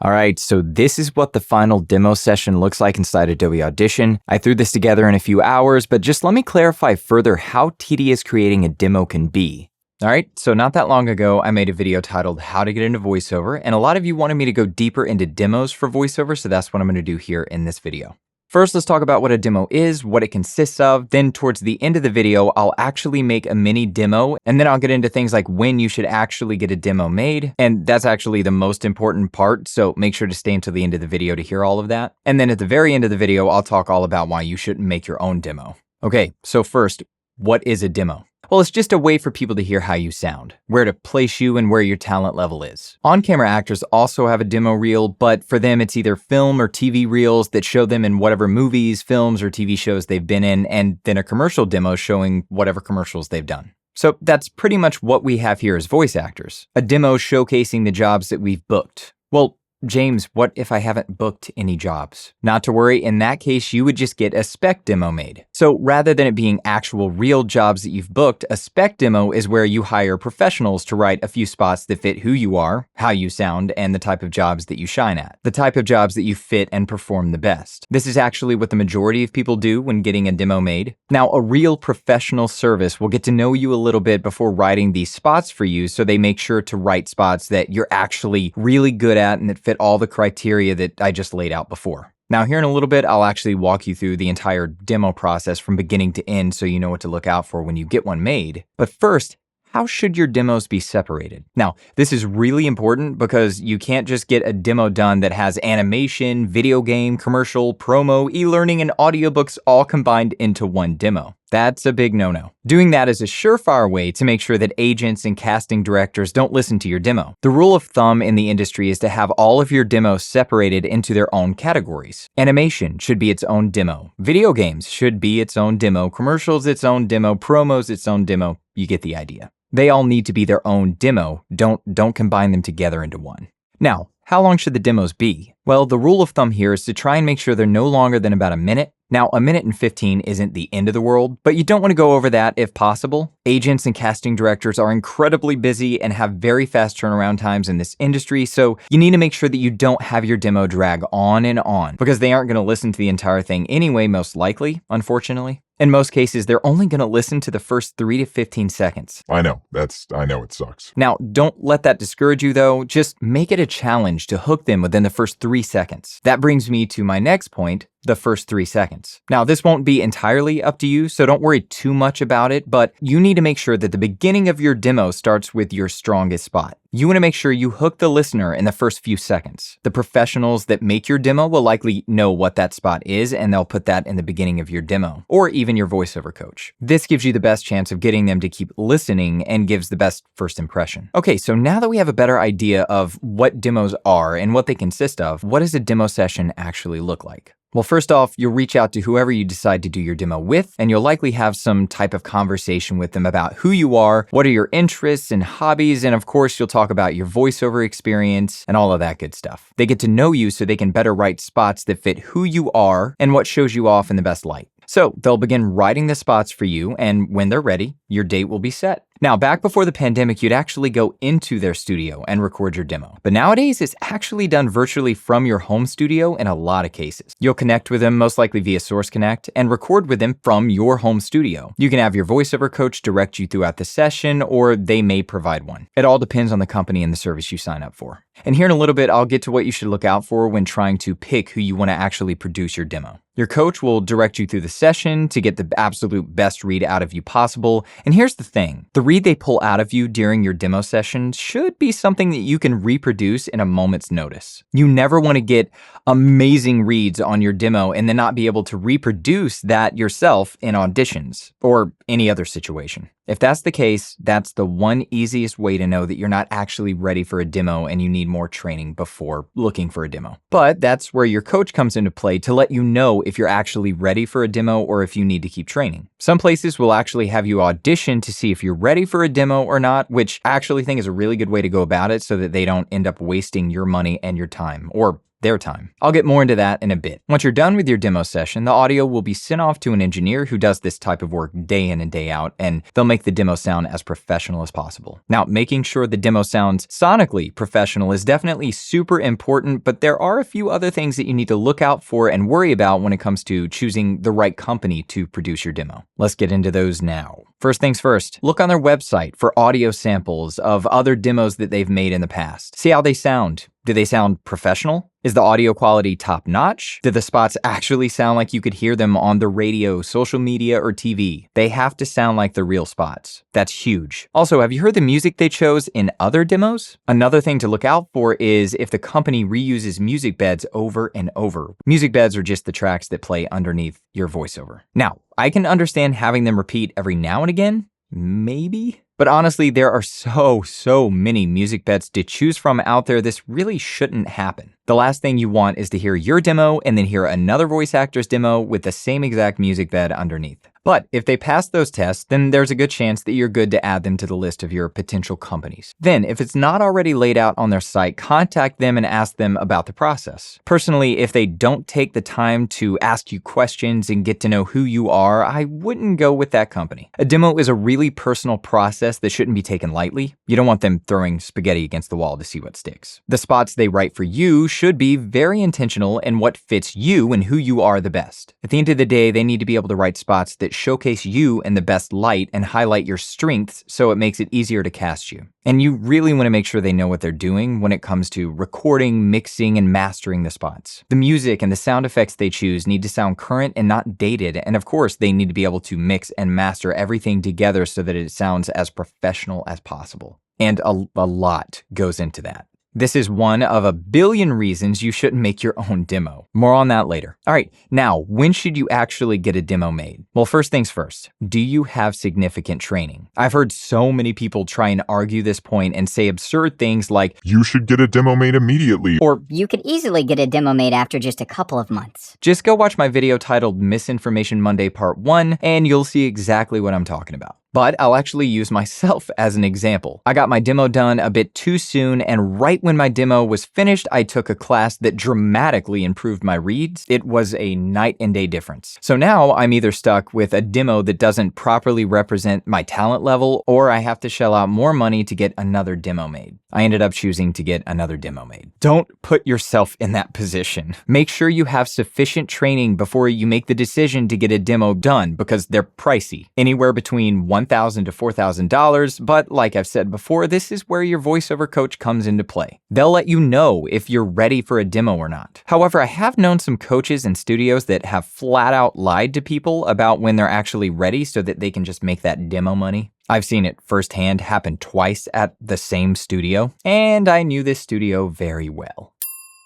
All right, so this is what the final demo session looks like inside Adobe Audition. I threw this together in a few hours, but just let me clarify further how tedious creating a demo can be. All right, so not that long ago, I made a video titled How to Get into VoiceOver, and a lot of you wanted me to go deeper into demos for VoiceOver, so that's what I'm gonna do here in this video. First, let's talk about what a demo is, what it consists of. Then towards the end of the video, I'll actually make a mini demo, and then I'll get into things like when you should actually get a demo made. And that's actually the most important part, so make sure to stay until the end of the video to hear all of that. And then at the very end of the video, I'll talk all about why you shouldn't make your own demo. Okay, so first, what is a demo? Well, it's just a way for people to hear how you sound, where to place you and where your talent level is. On-camera actors also have a demo reel, but for them it's either film or TV reels that show them in whatever movies, films, or TV shows they've been in, and then a commercial demo showing whatever commercials they've done. So that's pretty much what we have here as voice actors. A demo showcasing the jobs that we've booked. Well, James, what if I haven't booked any jobs? Not to worry, in that case, you would just get a spec demo made. So rather than it being actual real jobs that you've booked, a spec demo is where you hire professionals to write a few spots that fit who you are, how you sound, and the type of jobs that you shine at. The type of jobs that you fit and perform the best. This is actually what the majority of people do when getting a demo made. Now, a real professional service will get to know you a little bit before writing these spots for you, so they make sure to write spots that you're actually really good at and that fit all the criteria that I just laid out before. Now, here in a little bit, I'll actually walk you through the entire demo process from beginning to end so you know what to look out for when you get one made. But first, how should your demos be separated? Now, this is really important because you can't just get a demo done that has animation, video game, commercial, promo, e-learning, and audiobooks all combined into one demo. That's a big no-no. Doing that is a surefire way to make sure that agents and casting directors don't listen to your demo. The rule of thumb in the industry is to have all of your demos separated into their own categories. Animation should be its own demo. Video games should be its own demo. Commercials, its own demo. Promos, its own demo. You get the idea. They all need to be their own demo. Don't combine them together into one. Now, how long should the demos be? Well, the rule of thumb here is to try and make sure they're no longer than about a minute. Now, a minute and 15 isn't the end of the world, but you don't want to go over that if possible. Agents and casting directors are incredibly busy and have very fast turnaround times in this industry, so you need to make sure that you don't have your demo drag on and on, because they aren't going to listen to the entire thing anyway, most likely, unfortunately. In most cases, they're only going to listen to the first 3 to 15 seconds. I know it sucks. Now, don't let that discourage you though. Just make it a challenge to hook them within the first 3 seconds. That brings me to my next point, the first 3 seconds. Now, this won't be entirely up to you, so don't worry too much about it, but you need to make sure that the beginning of your demo starts with your strongest spot. You want to make sure you hook the listener in the first few seconds. The professionals that make your demo will likely know what that spot is, and they'll put that in the beginning of your demo, or even your voiceover coach. This gives you the best chance of getting them to keep listening and gives the best first impression. Okay, so now that we have a better idea of what demos are and what they consist of, what does a demo session actually look like? Well, first off, you'll reach out to whoever you decide to do your demo with, and you'll likely have some type of conversation with them about who you are, what are your interests and hobbies, and of course, you'll talk about your voiceover experience and all of that good stuff. They get to know you so they can better write spots that fit who you are and what shows you off in the best light. So they'll begin writing the spots for you, and when they're ready, your date will be set. Now, back before the pandemic, you'd actually go into their studio and record your demo. But nowadays, it's actually done virtually from your home studio in a lot of cases. You'll connect with them, most likely via Source Connect, and record with them from your home studio. You can have your voiceover coach direct you throughout the session, or they may provide one. It all depends on the company and the service you sign up for. And here in a little bit, I'll get to what you should look out for when trying to pick who you want to actually produce your demo. Your coach will direct you through the session to get the absolute best read out of you possible. And here's the thing, the read they pull out of you during your demo session should be something that you can reproduce in a moment's notice. You never want to get amazing reads on your demo and then not be able to reproduce that yourself in auditions or any other situation. If that's the case, that's the one easiest way to know that you're not actually ready for a demo and you need more training before looking for a demo. But that's where your coach comes into play to let you know if you're actually ready for a demo or if you need to keep training. Some places will actually have you audition to see if you're ready for a demo or not, which I actually think is a really good way to go about it so that they don't end up wasting your money and your time, or their time. I'll get more into that in a bit. Once you're done with your demo session, the audio will be sent off to an engineer who does this type of work day in and day out, and they'll make the demo sound as professional as possible. Now, making sure the demo sounds sonically professional is definitely super important, but there are a few other things that you need to look out for and worry about when it comes to choosing the right company to produce your demo. Let's get into those now. First things first, look on their website for audio samples of other demos that they've made in the past. See how they sound. Do they sound professional? Is the audio quality top-notch? Do the spots actually sound like you could hear them on the radio, social media, or TV? They have to sound like the real spots. That's huge. Also, have you heard the music they chose in other demos? Another thing to look out for is if the company reuses music beds over and over. Music beds are just the tracks that play underneath your voiceover. Now, I can understand having them repeat every now and again, maybe? But honestly, there are so many music beds to choose from out there, this really shouldn't happen. The last thing you want is to hear your demo and then hear another voice actor's demo with the same exact music bed underneath. But if they pass those tests, then there's a good chance that you're good to add them to the list of your potential companies. Then, if it's not already laid out on their site, contact them and ask them about the process. Personally, if they don't take the time to ask you questions and get to know who you are, I wouldn't go with that company. A demo is a really personal process that shouldn't be taken lightly. You don't want them throwing spaghetti against the wall to see what sticks. The spots they write for you should be very intentional in what fits you and who you are the best. At the end of the day, they need to be able to write spots that showcase you in the best light and highlight your strengths so it makes it easier to cast you. And you really want to make sure they know what they're doing when it comes to recording, mixing, and mastering the spots. The music and the sound effects they choose need to sound current and not dated, and of course, they need to be able to mix and master everything together so that it sounds as professional as possible. And a lot goes into that. This is one of a billion reasons you shouldn't make your own demo. More on that later. All right, now, when should you actually get a demo made? Well, first things first, do you have significant training? I've heard so many people try and argue this point and say absurd things like, You should get a demo made immediately. or You could easily get a demo made after just a couple of months. just go watch my video titled Misinformation Monday Part 1 and you'll see exactly what I'm talking about. But I'll actually use myself as an example. I got my demo done a bit too soon, and right when my demo was finished, I took a class that dramatically improved my reads. It was a night and day difference. So now I'm either stuck with a demo that doesn't properly represent my talent level, or I have to shell out more money to get another demo made. I ended up choosing to get another demo made. Don't put yourself in that position. Make sure you have sufficient training before you make the decision to get a demo done, because they're pricey, anywhere between $1,000 to $4,000, but like I've said before, this is where your voiceover coach comes into play. They'll let you know if you're ready for a demo or not. However, I have known some coaches and studios that have flat out lied to people about when they're actually ready so that they can just make that demo money. I've seen it firsthand happen twice at the same studio, and I knew this studio very well.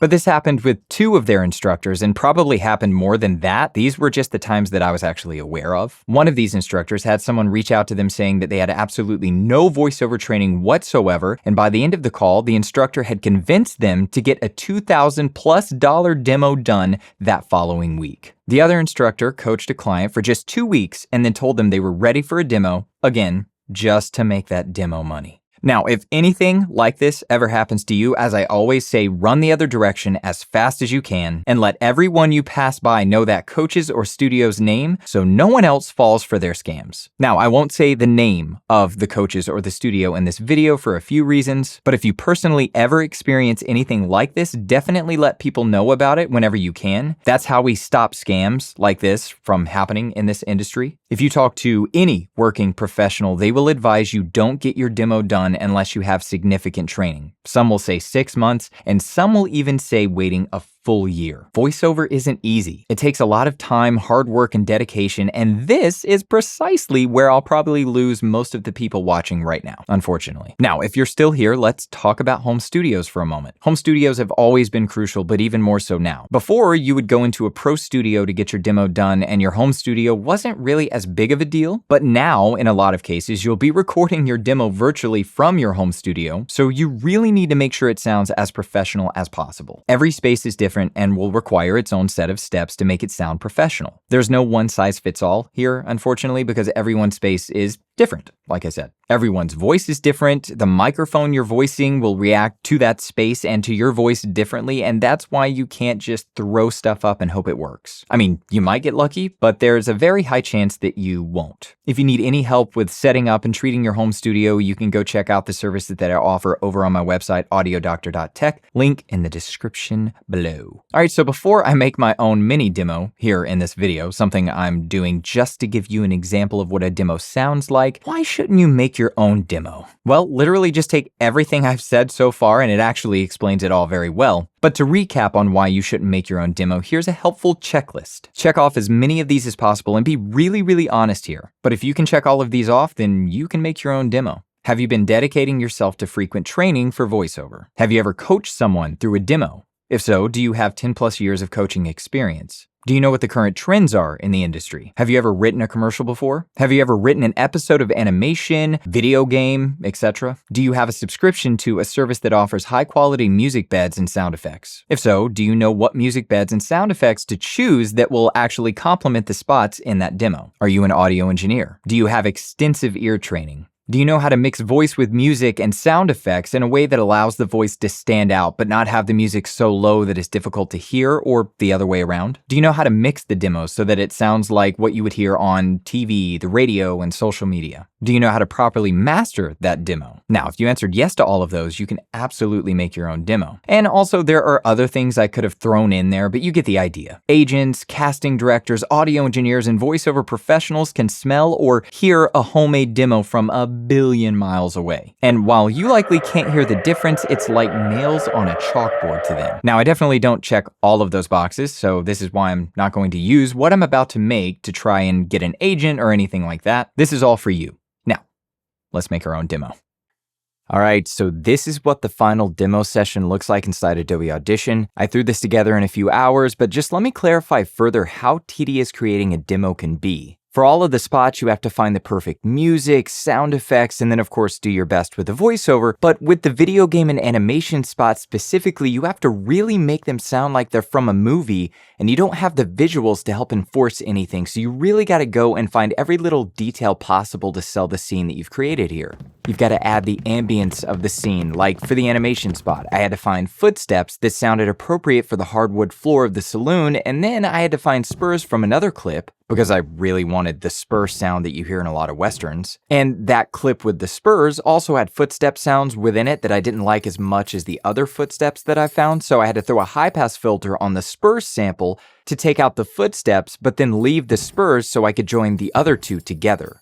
But this happened with 2 of their instructors and probably happened more than that. These were just the times that I was actually aware of. One of these instructors had someone reach out to them saying that they had absolutely no voiceover training whatsoever, and by the end of the call, the instructor had convinced them to get a $2,000+ demo done that following week. The other instructor coached a client for just 2 weeks and then told them they were ready for a demo, again, just to make that demo money. Now, if anything like this ever happens to you, as I always say, run the other direction as fast as you can and let everyone you pass by know that coach's or studio's name so no one else falls for their scams. Now, I won't say the name of the coaches or the studio in this video for a few reasons, but if you personally ever experience anything like this, definitely let people know about it whenever you can. That's how we stop scams like this from happening in this industry. If you talk to any working professional, they will advise you don't get your demo done unless you have significant training. Some will say 6 months, and some will even say waiting a full year. Voiceover isn't easy. It takes a lot of time, hard work, and dedication, and this is precisely where I'll probably lose most of the people watching right now, unfortunately. Now, if you're still here, let's talk about home studios for a moment. Home studios have always been crucial, but even more so now. Before, you would go into a pro studio to get your demo done, and your home studio wasn't really as big of a deal, but now, in a lot of cases, you'll be recording your demo virtually from your home studio, so you really need to make sure it sounds as professional as possible. Every space is different and will require its own set of steps to make it sound professional. There's no one-size-fits-all here, unfortunately, because everyone's space is different, like I said. Everyone's voice is different. The microphone you're voicing will react to that space and to your voice differently, and that's why you can't just throw stuff up and hope it works. I mean, you might get lucky, but there's a very high chance that you won't. If you need any help with setting up and treating your home studio, you can go check out the services that I offer over on my website, audiodoctor.tech, link in the description below. All right, so before I make my own mini demo here in this video, something I'm doing just to give you an example of what a demo sounds like, why shouldn't you make your own demo? Well, literally just take everything I've said so far and it actually explains it all very well. But to recap on why you shouldn't make your own demo, here's a helpful checklist. Check off as many of these as possible and be really honest here. But if you can check all of these off, then you can make your own demo. Have you been dedicating yourself to frequent training for voiceover? Have you ever coached someone through a demo? If so, do you have 10 plus years of coaching experience? Do you know what the current trends are in the industry? Have you ever written a commercial before? Have you ever written an episode of animation, video game, etc.? Do you have a subscription to a service that offers high-quality music beds and sound effects? If so, do you know what music beds and sound effects to choose that will actually complement the spots in that demo? Are you an audio engineer? Do you have extensive ear training? Do you know how to mix voice with music and sound effects in a way that allows the voice to stand out but not have the music so low that it's difficult to hear, or the other way around? Do you know how to mix the demos so that it sounds like what you would hear on TV, the radio, and social media? Do you know how to properly master that demo? Now, if you answered yes to all of those, you can absolutely make your own demo. And also, there are other things I could have thrown in there, but you get the idea. Agents, casting directors, audio engineers, and voiceover professionals can smell or hear a homemade demo from a billion miles away. And while you likely can't hear the difference, it's like nails on a chalkboard to them. Now, I definitely don't check all of those boxes, so this is why I'm not going to use what I'm about to make to try and get an agent or anything like that. This is all for you. Now, let's make our own demo. All right, so this is what the final demo session looks like inside Adobe Audition. I threw this together in a few hours, but just let me clarify further how tedious creating a demo can be. For all of the spots, you have to find the perfect music, sound effects, and then of course do your best with the voiceover. But with the video game and animation spots specifically, you have to really make them sound like they're from a movie, and you don't have the visuals to help enforce anything. So you really got to go and find every little detail possible to sell the scene that you've created here. You've got to add the ambience of the scene, like for the animation spot, I had to find footsteps that sounded appropriate for the hardwood floor of the saloon, and then I had to find spurs from another clip, because I really wanted the spur sound that you hear in a lot of westerns. And that clip with the spurs also had footstep sounds within it that I didn't like as much as the other footsteps that I found, so I had to throw a high-pass filter on the spurs sample to take out the footsteps, but then leave the spurs so I could join the other two together.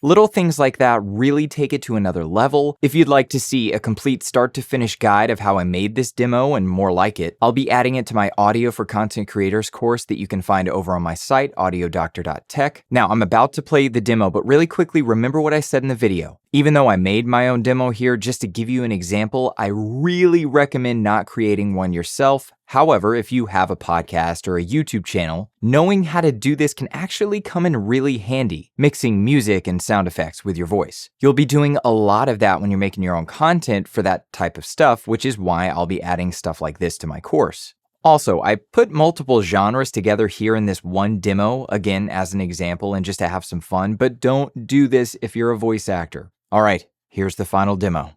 Little things like that really take it to another level. If you'd like to see a complete start to finish guide of how I made this demo and more like it, I'll be adding it to my Audio for Content Creators course that you can find over on my site, audiodoctor.tech. Now, I'm about to play the demo, but really quickly, remember what I said in the video. Even though I made my own demo here, just to give you an example, I really recommend not creating one yourself. However, if you have a podcast or a YouTube channel, knowing how to do this can actually come in really handy, mixing music and sound effects with your voice. You'll be doing a lot of that when you're making your own content for that type of stuff, which is why I'll be adding stuff like this to my course. Also, I put multiple genres together here in this one demo, again, as an example and just to have some fun, but don't do this if you're a voice actor. All right, here's the final demo.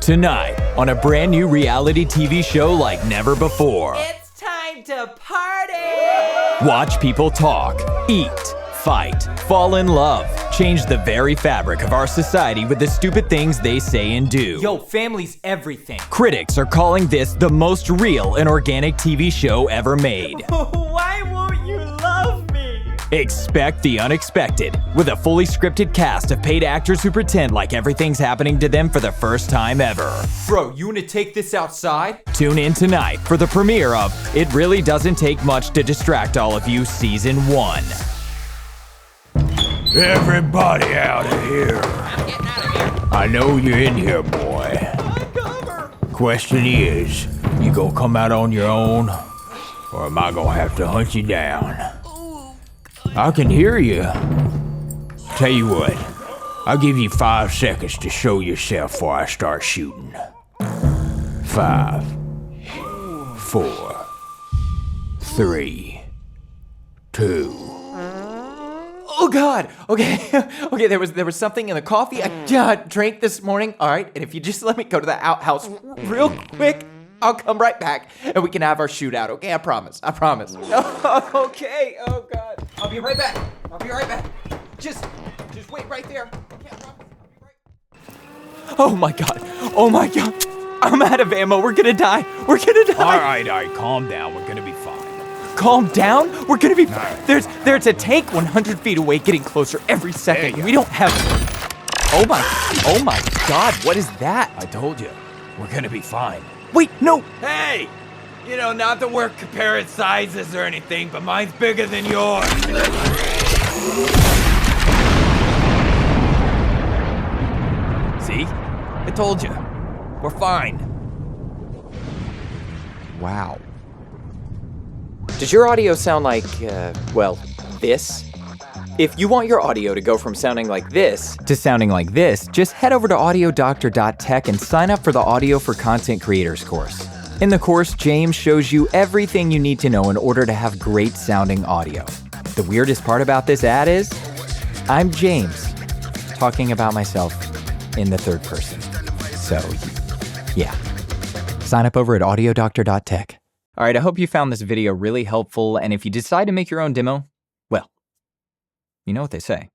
Tonight, on a brand new reality TV show like never before. It's time to party! Watch people talk, eat, fight, fall in love, change the very fabric of our society with the stupid things they say and do. Yo, family's everything. Critics are calling this the most real and organic TV show ever made. Why won't you love me? Expect the unexpected, with a fully scripted cast of paid actors who pretend like everything's happening to them for the first time ever. Bro, you wanna take this outside? Tune in tonight for the premiere of It Really Doesn't Take Much to Distract All of You Season 1. Everybody out of here. I'm getting out of here. I know you're in here, boy. Question is, you gonna come out on your own? Or am I gonna have to hunt you down? I can hear you. Tell you what, I'll give you 5 seconds to show yourself before I start shooting. 5, 4, 3, 2. Oh God. Okay. Okay, there was something in the coffee I drank this morning. All right, and if you just let me go to the outhouse real quick, I'll come right back and we can have our shootout. Okay, I promise. Okay. Oh God. I'll be right back. Just wait right there. Okay, I promise. I'll be right. Oh my God. I'm out of ammo. We're gonna die. All right, calm down. We're gonna be fine. Calm down. We're gonna be fine. There's a tank 100 feet away, getting closer every second. We don't have. Oh my God! What is that? I told you, we're gonna be fine. Wait, no. Hey! Not that we're comparing sizes or anything, but mine's bigger than yours. See? I told you. We're fine. Wow. Does your audio sound like, this? If you want your audio to go from sounding like this to sounding like this, just head over to audiodoctor.tech and sign up for the Audio for Content Creators course. In the course, James shows you everything you need to know in order to have great sounding audio. The weirdest part about this ad is, I'm James, talking about myself in the third person. So, yeah. Sign up over at audiodoctor.tech. All right, I hope you found this video really helpful, and if you decide to make your own demo, well, you know what they say.